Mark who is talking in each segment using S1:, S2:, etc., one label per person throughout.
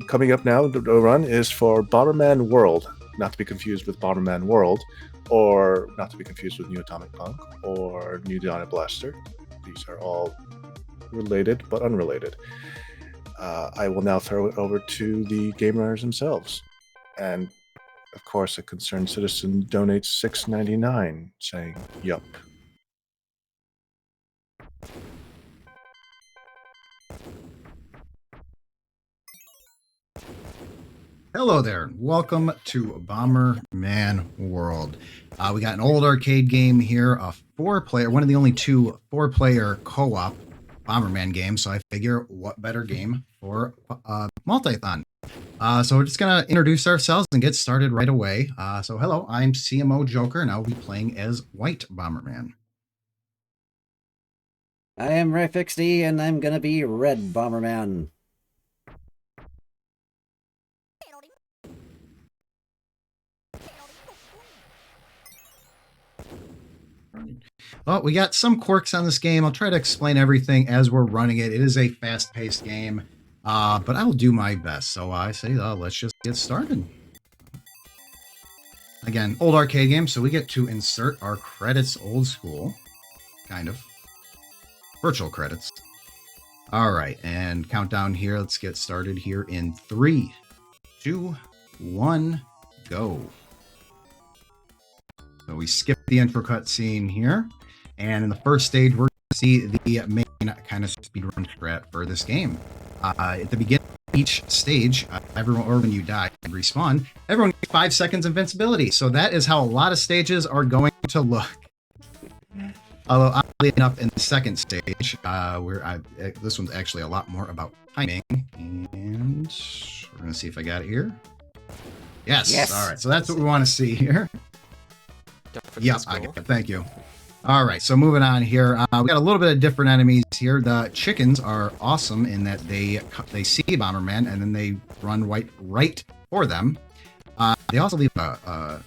S1: Coming up now, the run is for Bomberman World, not to be confused with Bomberman World, or not to be confused with New Atomic Punk, or New Diana Blaster. These are all related, but unrelated. I will now throw it over to the game runners themselves. And, of course, a concerned citizen donates $6.99, saying, yup.
S2: Hello there. Welcome to Bomberman World. We got an old arcade game here, a four-player, one of the only two four-player co-op Bomberman games. So I figure what better game for Multithon. So we're just going to introduce ourselves and get started right away. So hello, I'm CMO Joker, and I'll be playing as White Bomberman.
S3: I am RefXD, and I'm going to be Red Bomberman.
S2: Well, we got some quirks on this game. I'll try to explain everything as we're running it. It is a fast-paced game, but I will do my best. So I say, let's just get started. Again, old arcade game, so we get to insert our credits old school, kind of. Virtual credits. All right, and countdown here. Let's get started here in 3, 2, 1, go. So we skip the intro cutscene here. And in the first stage, we're going to see the main kind of speedrun strat for this game. At the beginning of each stage, everyone, or when you die and respawn, everyone gets 5 seconds invincibility. So that is how a lot of stages are going to look. Although, oddly enough, in the second stage, this one's actually a lot more about timing. And we're going to see if I got it here. Yes. All right. So that's what we want to see here. Yep, I got it. Thank you. All right, so moving on here, we got a little bit of different enemies here. The chickens are awesome in that they see Bomberman and then they run right for them. They also leave a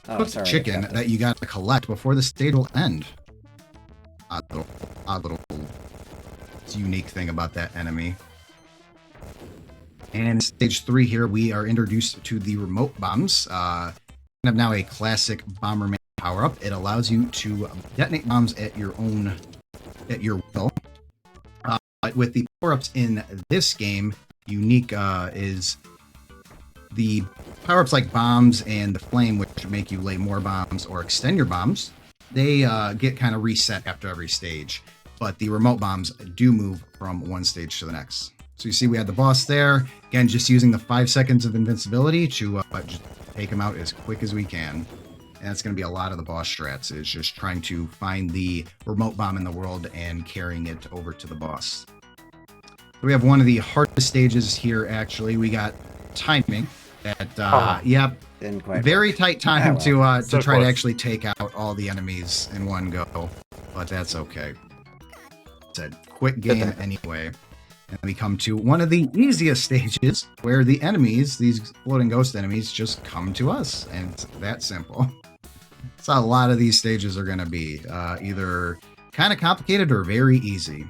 S2: cooked chicken that you got to collect before the stage will end. Odd little unique thing about that enemy. And in stage 3 here, we are introduced to the remote bombs. Kind of now a classic Bomberman power-up. It allows you to detonate bombs at your will. With the power-ups in this game, unique is the power-ups like bombs and the flame, which make you lay more bombs or extend your bombs. They get kind of reset after every stage, but the remote bombs do move from one stage to the next. So you see we had the boss there. Again, just using the 5 seconds of invincibility to just take him out as quick as we can. And that's going to be a lot of the boss strats, is just trying to find the remote bomb in the world and carrying it over to the boss. We have one of the hardest stages here, actually. We got timing at, very tight time to try to actually take out all the enemies in one go. But that's okay. It's a quick game anyway. And we come to one of the easiest stages where the enemies, these floating ghost enemies, just come to us. And it's that simple. That's how a lot of these stages are going to be. Either kind of complicated or very easy.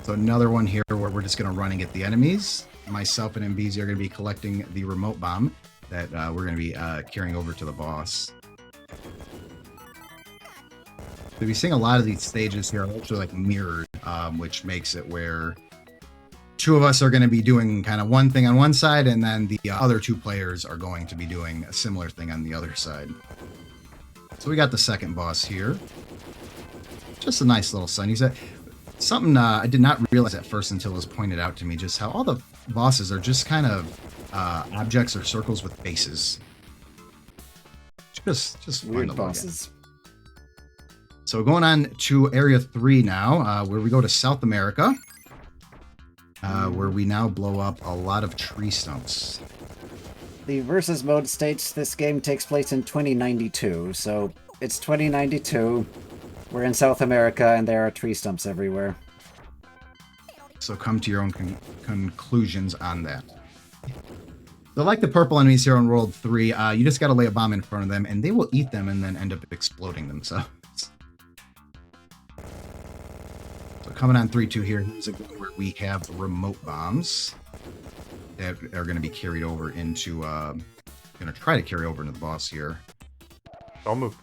S2: So another one here where we're just going to run and get the enemies. Myself and MBZ are going to be collecting the remote bomb that we're going to be carrying over to the boss. So we're seeing a lot of these stages here are actually like mirrored, which makes it where two of us are going to be doing kind of one thing on one side, and then the other two players are going to be doing a similar thing on the other side. So we got the second boss here. Just a nice little sun. He's something I did not realize at first until it was pointed out to me, just how all the bosses are just kind of objects or circles with faces. Just
S3: weird bosses.
S2: So going on to Area 3 now, where we go to South America, where we now blow up a lot of tree stumps.
S3: The versus mode states this game takes place in 2092, so it's 2092, we're in South America, and there are tree stumps everywhere.
S2: So come to your own conclusions on that. So like the purple enemies here on World 3, you just gotta lay a bomb in front of them, and they will eat them and then end up exploding themselves. So coming on 3-2 here, here's a game where we have remote bombs. that are going to be carried over into, going to try to carry over into the boss here.
S4: I'll move.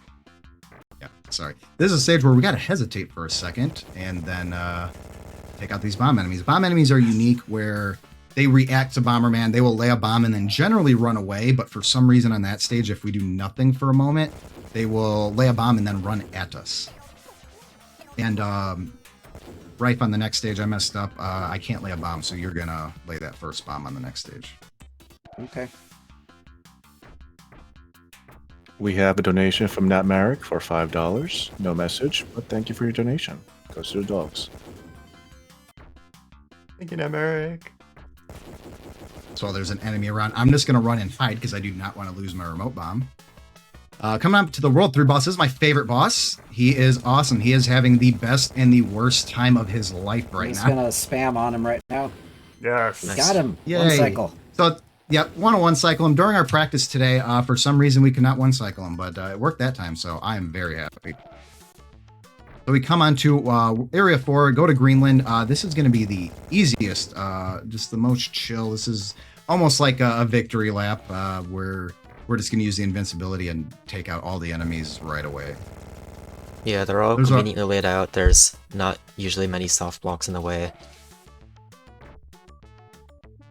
S2: Yeah, sorry. This is a stage where we got to hesitate for a second and then take out these bomb enemies. Bomb enemies are unique where they react to Bomberman. They will lay a bomb and then generally run away. But for some reason on that stage, if we do nothing for a moment, they will lay a bomb and then run at us. And Rife on the next stage, I messed up. I can't lay a bomb, so you're going to lay that first bomb on the next stage.
S3: Okay.
S1: We have a donation from Nat Marek for $5. No message, but thank you for your donation. Goes to the dogs.
S4: Thank you, Nemeric.
S2: So there's an enemy around. I'm just going to run and hide because I do not want to lose my remote bomb. Coming up to the World 3 boss. This is my favorite boss. He is awesome. He is having the best and the worst time of his life right
S3: He's
S2: now.
S3: gonna spam on him right now.
S4: Yes.
S5: Nice.
S3: Got him.
S2: Yay.
S3: One cycle.
S2: So, yeah, want to one cycle him. During our practice today, for some reason, we could not one cycle him, but it worked that time, so I am very happy. So we come on to Area 4, go to Greenland. This is going to be the easiest, just the most chill. This is almost like a victory lap where we're just going to use the invincibility and take out all the enemies right away.
S5: Yeah, they're all
S2: There's
S5: conveniently laid out. There's not usually many soft blocks in the way.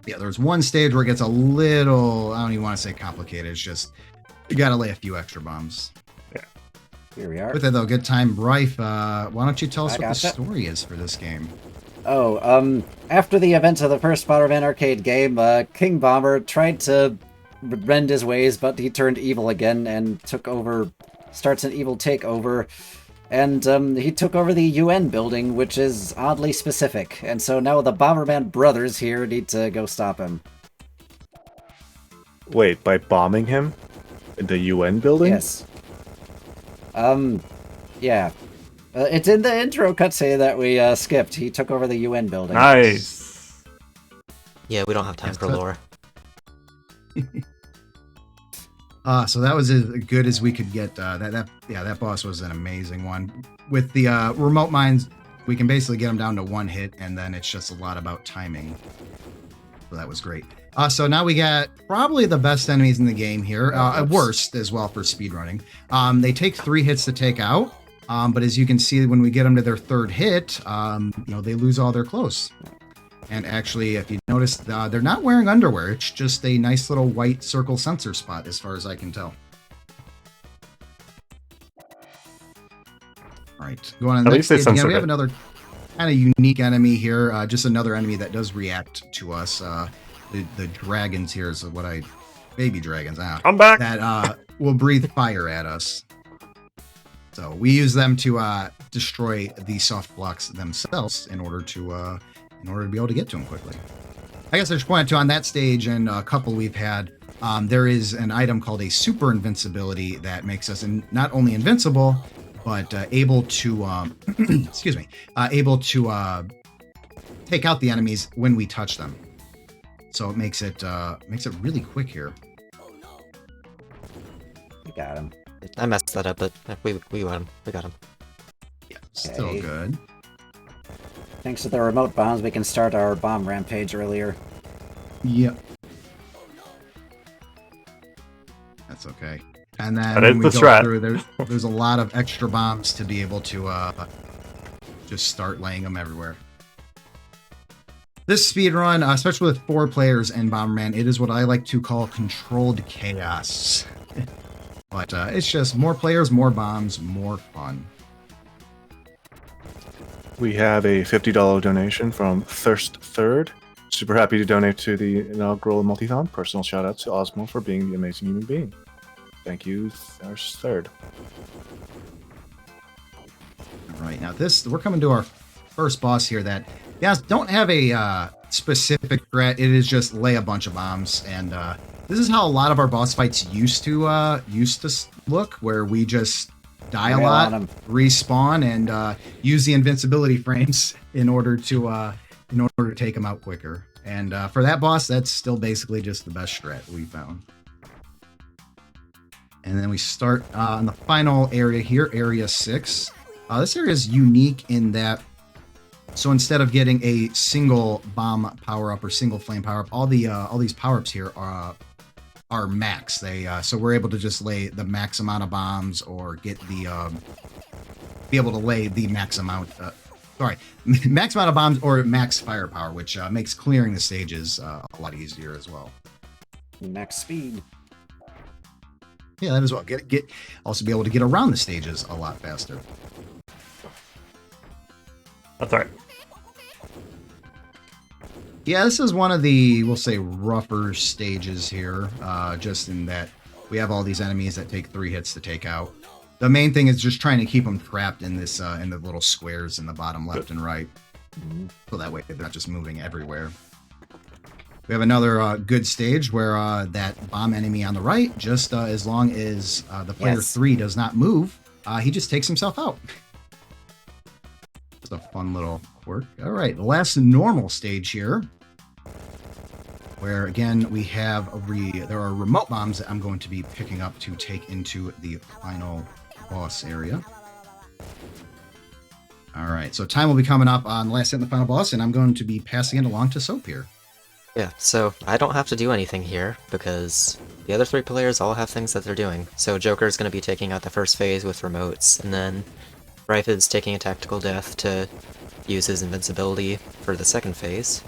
S2: Yeah, there's one stage where it gets a little, I don't even want to say complicated. It's just, you got to lay a few extra bombs.
S3: Here we are.
S2: With it, though, good time. Rife, why don't you tell us
S3: I
S2: what the
S3: gotcha.
S2: story is for this game?
S3: Oh, after the events of the first Bomberman arcade game, King Bomber tried to bend his ways, but he turned evil again and starts an evil takeover. And he took over the UN building, which is oddly specific. And so now the Bomberman brothers here need to go stop him.
S1: Wait, by bombing him in the UN building?
S3: Yes. Yeah. It's in the intro cutscene that we skipped. He took over the UN building.
S4: Nice.
S5: Yeah, we don't have time
S2: Yes,
S5: for
S2: but-
S5: lore.
S2: So that was as good as we could get. That boss was an amazing one. With the remote mines, we can basically get them down to one hit, and then it's just a lot about timing. So that was great. So now we got probably the best enemies in the game here. Worst as well for speedrunning. They take 3 hits to take out, but as you can see, when we get them to their 3rd hit, they lose all their clothes. And actually, if you notice, they're not wearing underwear. It's just a nice little white circle sensor spot, as far as I can tell. All right, going on the
S4: At
S2: next
S4: least they
S2: stage. Again,
S4: censored
S2: we have
S4: it.
S2: another kind of unique enemy here. Just another enemy that does react to us. The dragons here is what baby dragons.
S4: I'm back.
S2: That will breathe fire at us. So we use them to destroy the soft blocks themselves in order to be able to get to them quickly. I guess I just wanted to, on that stage and a couple we've had, there is an item called a super invincibility that makes us not only invincible, but able to, able to take out the enemies when we touch them. So it makes it really quick here.
S3: We got him.
S5: I messed that up, but we got him. We got him.
S2: Yeah, still
S3: Okay.
S2: good.
S3: Thanks to the remote bombs, we can start our bomb rampage earlier.
S2: Yep. That's okay. And then
S4: That
S2: when
S4: is
S2: we
S4: the
S2: go
S4: strat.
S2: through, there's a lot of extra bombs to be able to just start laying them everywhere. This speedrun, especially with 4 players and Bomberman, it is what I like to call controlled chaos. But it's just more players, more bombs, more fun.
S1: We have a $50 donation from Thirst Third. Super happy to donate to the inaugural Multithon. Personal shout out to Osmo for being the amazing human being. Thank you, Thirst Third.
S2: All right, now we're coming to our first boss here that, don't have a specific threat. It is just lay a bunch of bombs, and this is how a lot of our boss fights used to look, where we just die a
S3: Rail
S2: lot,
S3: on 'em.
S2: respawn, and use the invincibility frames in order to take them out quicker. And for that boss, that's still basically just the best strat we found. And then we start on the final area here, Area 6. This area is unique in that So instead of getting a single bomb power up or single flame power up, all these power ups here are max. So we're able to just lay the max amount of bombs or get the be able to lay the max amount. Max amount of bombs or max firepower, which makes clearing the stages a lot easier as well.
S3: Max speed.
S2: Yeah, that as well. Also be able to get around the stages a lot faster.
S4: That's all right.
S2: Yeah, this is one of the, we'll say, rougher stages here, just in that we have all these enemies that take 3 hits to take out. The main thing is just trying to keep them trapped in this, in the little squares in the bottom left and right, so that way they're not just moving everywhere. We have another good stage where that bomb enemy on the right, just as long as the player 3 does not move, he just takes himself out. Just a fun little quirk. All right, the last normal stage here, where again we have there are remote bombs that I'm going to be picking up to take into the final boss area. All right, so time will be coming up on the last hit in the final boss, and I'm going to be passing it along to Soap here.
S5: Yeah, so I don't have to do anything here, because the other 3 players all have things that they're doing. So Joker's going to be taking out the first phase with remotes, and then Ryfid's taking a tactical death to use his invincibility for the second phase.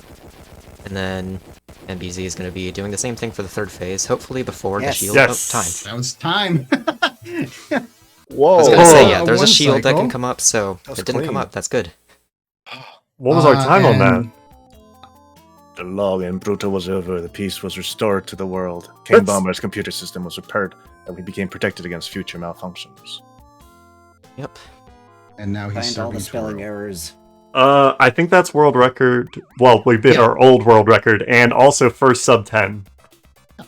S5: And then MBZ is going to be doing the same thing for the third phase, hopefully before the shield.
S4: Yes.
S5: Oh, time.
S2: That was time.
S1: Whoa!
S5: I was going to say, yeah,
S2: Oh,
S5: there's a
S2: one
S5: shield that
S2: cycle.
S5: can come up, so
S1: That's
S5: it didn't come
S1: clean.
S5: up. That's good.
S4: What was our time on that?
S2: and
S1: The log in Bruto was over. The peace was restored to the world. King
S4: Let's-
S1: Bomber's computer system was repaired, and we became protected against future malfunctions.
S5: Yep.
S2: And now he's
S3: Find all the
S2: serving
S3: spelling
S2: Toro.
S3: errors.
S4: I think that's world record. Well, we beat
S2: Yeah.
S4: our old world record and also first sub 10.
S2: So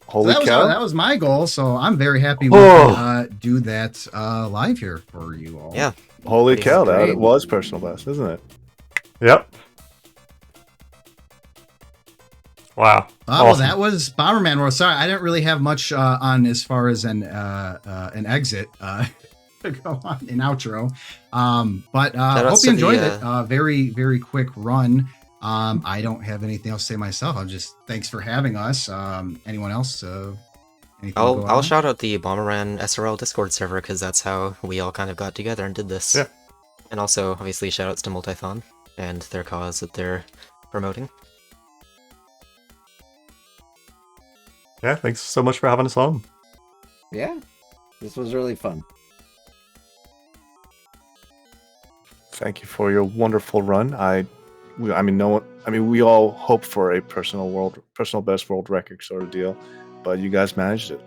S1: Holy cow!
S2: that was my goal, so I'm very happy we
S4: Oh.
S2: can do that live here for you all.
S5: Yeah.
S1: Holy
S5: Pretty
S1: cow!
S3: great.
S1: That was personal best, isn't it?
S4: Yep. Wow.
S2: Well,
S4: Awesome.
S2: that was Bomberman World. Sorry, I didn't really have much on as far as an exit to go on, an outro. But
S5: Shout
S2: hope
S5: outs
S2: you
S5: to the,
S2: enjoyed it. Very, very quick run. I don't have anything else to say myself. I'm just thanks for having us. Anyone else? Anything to go
S5: I'll
S2: on?
S5: shout out the Bomberman SRL Discord server, because that's how we all kind of got together and did this.
S4: Yeah.
S5: And also, obviously, shoutouts to Multithon and their cause that they're promoting.
S4: Yeah, thanks so much for having us on.
S3: Yeah, this was really fun.
S1: Thank you for your wonderful run. We all hope for a personal best world record sort of deal, but you guys managed it.